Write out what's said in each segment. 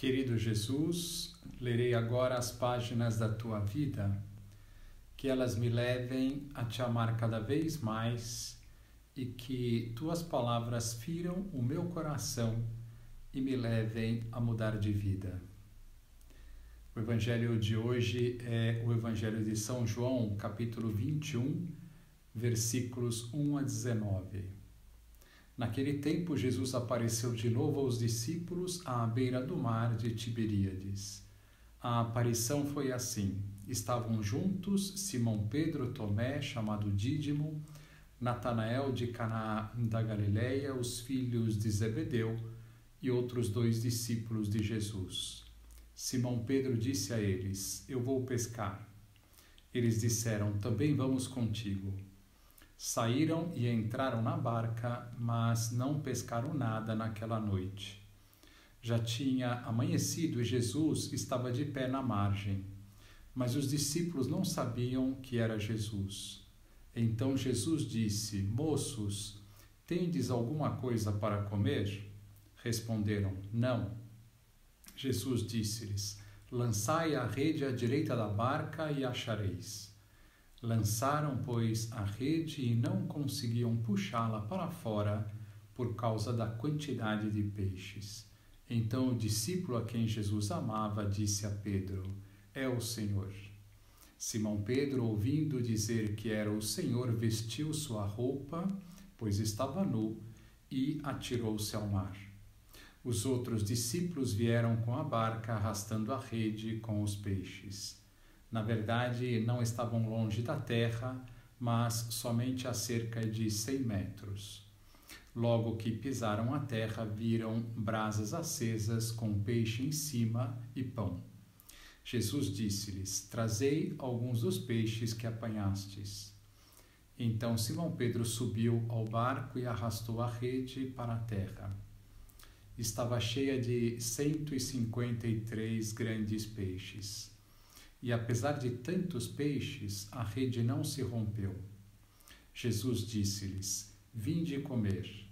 Querido Jesus, lerei agora as páginas da Tua vida, que elas me levem a Te amar cada vez mais e que Tuas palavras firam o meu coração e me levem a mudar de vida. O Evangelho de hoje é o Evangelho de São João, capítulo 21, versículos 1 a 19. Naquele tempo, Jesus apareceu de novo aos discípulos à beira do mar de Tiberíades. A aparição foi assim: estavam juntos Simão Pedro, Tomé, chamado Dídimo, Natanael de Caná da Galileia, os filhos de Zebedeu e outros 2 discípulos de Jesus. Simão Pedro disse a eles: Eu vou pescar. Eles disseram: Também vamos contigo. Saíram e entraram na barca, mas não pescaram nada naquela noite. Já tinha amanhecido e Jesus estava de pé na margem, mas os discípulos não sabiam que era Jesus. Então Jesus disse: Moços, tendes alguma coisa para comer? Responderam: Não. Jesus disse-lhes: Lançai a rede à direita da barca e achareis. Lançaram, pois, a rede e não conseguiam puxá-la para fora por causa da quantidade de peixes. Então o discípulo a quem Jesus amava disse a Pedro: É o Senhor. Simão Pedro, ouvindo dizer que era o Senhor, vestiu sua roupa, pois estava nu, e atirou-se ao mar. Os outros discípulos vieram com a barca arrastando a rede com os peixes. Na verdade, não estavam longe da terra, mas somente a cerca de 100 metros. Logo que pisaram a terra, viram brasas acesas com peixe em cima e pão. Jesus disse-lhes: Trazei alguns dos peixes que apanhastes. Então Simão Pedro subiu ao barco e arrastou a rede para a terra. Estava cheia de 153 grandes peixes. E apesar de tantos peixes, a rede não se rompeu. Jesus disse-lhes: Vinde comer.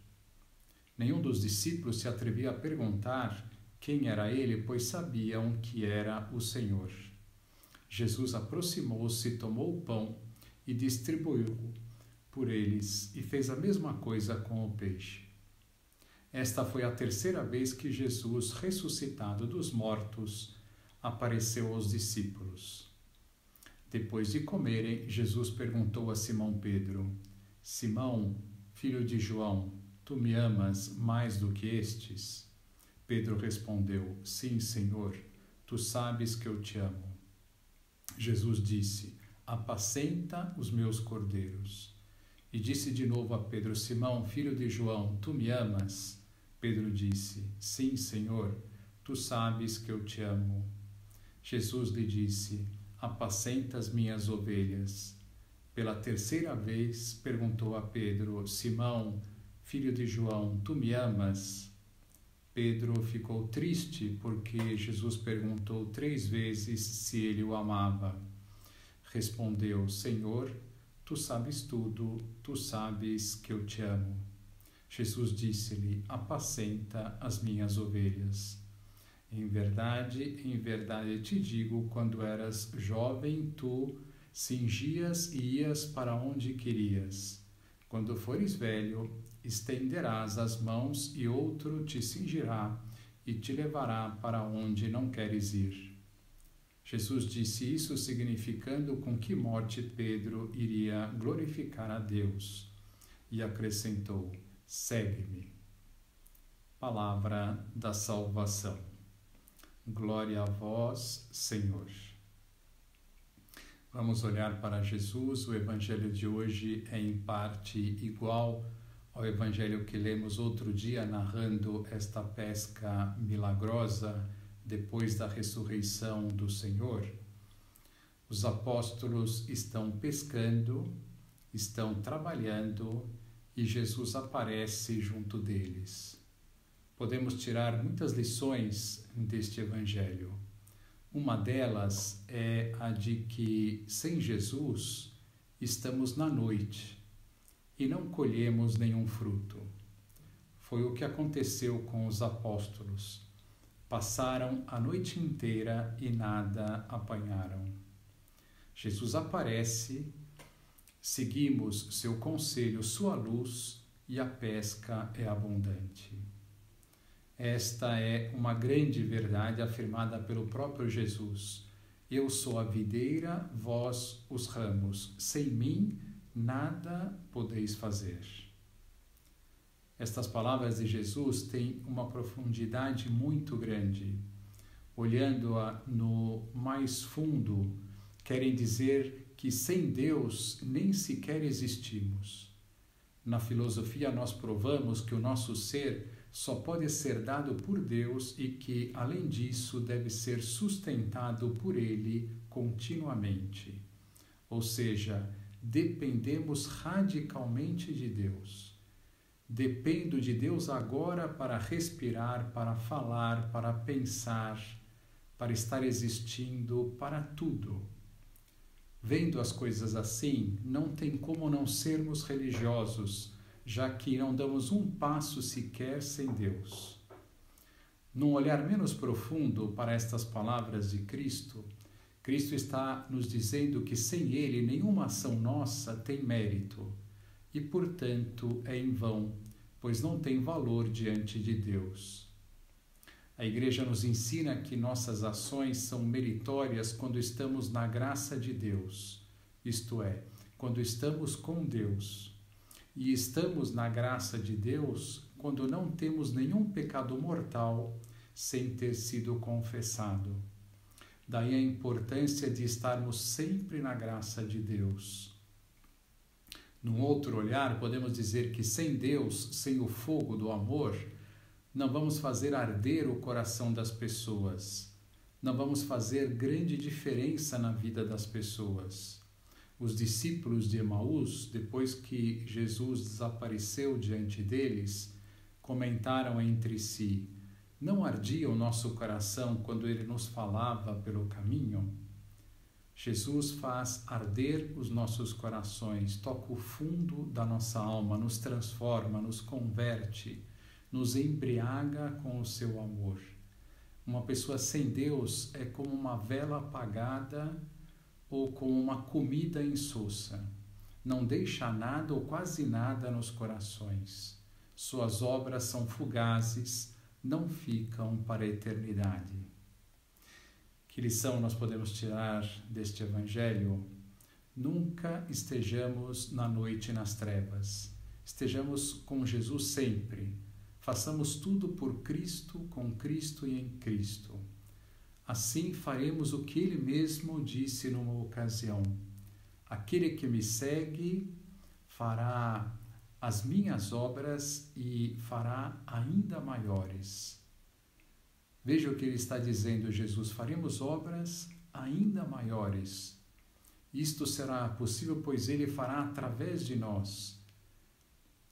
Nenhum dos discípulos se atrevia a perguntar quem era ele, pois sabiam que era o Senhor. Jesus aproximou-se, tomou o pão e distribuiu por eles, e fez a mesma coisa com o peixe. Esta foi a 3ª vez que Jesus, ressuscitado dos mortos, apareceu aos discípulos. Depois de comerem, Jesus perguntou a Simão Pedro: Simão, filho de João, tu me amas mais do que estes? Pedro respondeu: Sim, Senhor, tu sabes que eu te amo. Jesus disse: Apacenta os meus cordeiros. E disse de novo a Pedro: Simão, filho de João, tu me amas? Pedro disse: Sim, Senhor, tu sabes que eu te amo. Jesus lhe disse: Apacenta as minhas ovelhas. Pela 3ª vez perguntou a Pedro: Simão, filho de João, tu me amas? Pedro ficou triste porque Jesus perguntou 3 vezes se ele o amava. Respondeu: Senhor, tu sabes tudo, tu sabes que eu te amo. Jesus disse-lhe: Apacenta as minhas ovelhas. Em verdade te digo, quando eras jovem, tu cingias e ias para onde querias. Quando fores velho, estenderás as mãos e outro te cingirá e te levará para onde não queres ir. Jesus disse isso significando com que morte Pedro iria glorificar a Deus. E acrescentou: Segue-me. Palavra da salvação. Glória a vós, Senhor. Vamos olhar para Jesus. O Evangelho de hoje é em parte igual ao Evangelho que lemos outro dia, narrando esta pesca milagrosa depois da ressurreição do Senhor. Os apóstolos estão pescando, estão trabalhando e Jesus aparece junto deles. Podemos tirar muitas lições deste Evangelho. Uma delas é a de que, sem Jesus, estamos na noite e não colhemos nenhum fruto. Foi o que aconteceu com os apóstolos. Passaram a noite inteira e nada apanharam. Jesus aparece, seguimos seu conselho, sua luz, e a pesca é abundante. Esta é uma grande verdade afirmada pelo próprio Jesus. Eu sou a videira, vós os ramos. Sem mim, nada podeis fazer. Estas palavras de Jesus têm uma profundidade muito grande. Olhando-a no mais fundo, querem dizer que sem Deus nem sequer existimos. Na filosofia nós provamos que o nosso ser só pode ser dado por Deus e que, além disso, deve ser sustentado por Ele continuamente. Ou seja, dependemos radicalmente de Deus. Dependo de Deus agora para respirar, para falar, para pensar, para estar existindo, para tudo. Vendo as coisas assim, não tem como não sermos religiosos, já que não damos um passo sequer sem Deus. Num olhar menos profundo para estas palavras de Cristo, Cristo está nos dizendo que sem Ele nenhuma ação nossa tem mérito e, portanto, é em vão, pois não tem valor diante de Deus. A Igreja nos ensina que nossas ações são meritórias quando estamos na graça de Deus, isto é, quando estamos com Deus. E estamos na graça de Deus quando não temos nenhum pecado mortal sem ter sido confessado. Daí a importância de estarmos sempre na graça de Deus. Num outro olhar, podemos dizer que sem Deus, sem o fogo do amor, não vamos fazer arder o coração das pessoas. Não vamos fazer grande diferença na vida das pessoas. Os discípulos de Emaús, depois que Jesus desapareceu diante deles, comentaram entre si: não ardia o nosso coração quando ele nos falava pelo caminho? Jesus faz arder os nossos corações, toca o fundo da nossa alma, nos transforma, nos converte, nos embriaga com o seu amor. Uma pessoa sem Deus é como uma vela apagada ou como uma comida insossa. Não deixa nada ou quase nada nos corações. Suas obras são fugazes, não ficam para a eternidade. Que lição nós podemos tirar deste Evangelho? Nunca estejamos na noite nas trevas. Estejamos com Jesus sempre. Façamos tudo por Cristo, com Cristo e em Cristo. Assim faremos o que Ele mesmo disse numa ocasião: aquele que me segue fará as minhas obras e fará ainda maiores. Veja o que ele está dizendo, Jesus: faremos obras ainda maiores. Isto será possível, pois Ele fará através de nós.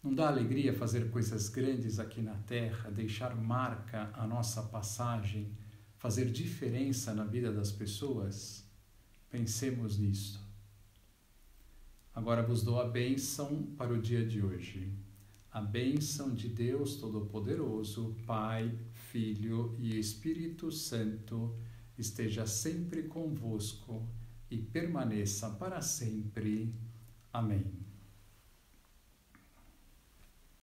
Não dá alegria fazer coisas grandes aqui na terra, deixar marca a nossa passagem, fazer diferença na vida das pessoas? Pensemos nisso. Agora vos dou a bênção para o dia de hoje. A bênção de Deus Todo-Poderoso, Pai, Filho e Espírito Santo, esteja sempre convosco e permaneça para sempre. Amém.